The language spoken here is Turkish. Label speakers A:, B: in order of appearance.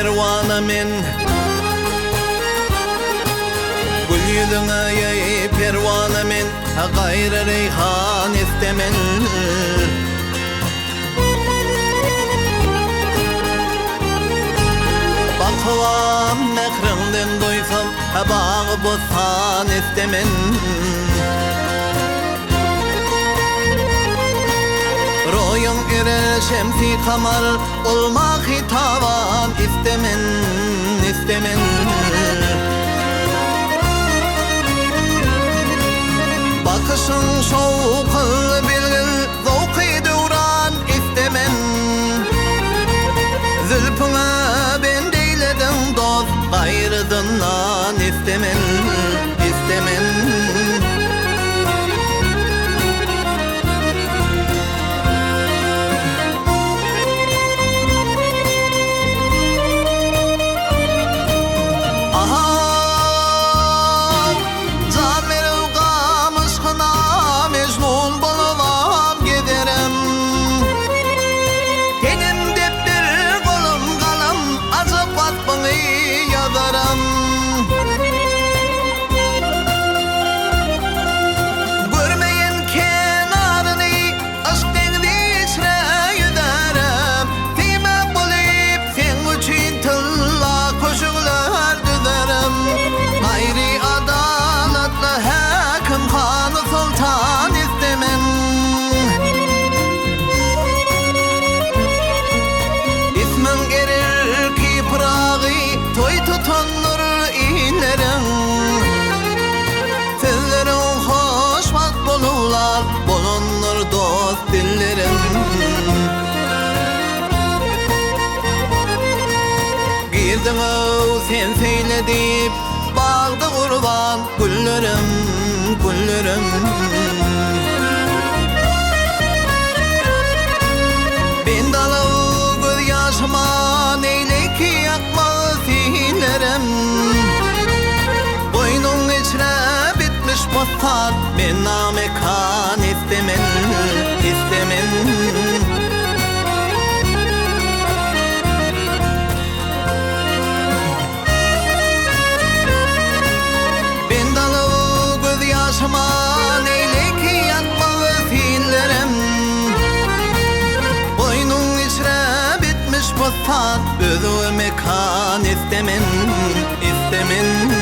A: pervana men Gül yüzüne ey pervana men gayrı reyhan istemen Bakıvam mekrimden doysam bağı bozsan istemen Royun ere şemsi kamar olmak hitavan istemen istemen Bakışın şoğukul bilgin zevki devran istemen Zülfüne ben deyledim dost gayrıdından istemen istemen Görmeyen kenarını aşk denizi içine yüzerim Kıymet bulup sen için tılla koşullar düzerim Gayri adaletli hakim Kanı Sultan istemem İsmin gelir ki pırağı toy tutunur ilerim Sizlerin hoşbat bulurlar bulunur dost dillerim Girdin o sen söyle deyip bağda kurban güllerim güllerim Ben dalı göz yaşıma neyle ki yakma silerim Boynun içine bitmiş postat ben namekan istemen istemen Ben dalı göz yaşıma neyle ki yakma silerim Boynun içine bitmiş postat Özü mekan istemen istemen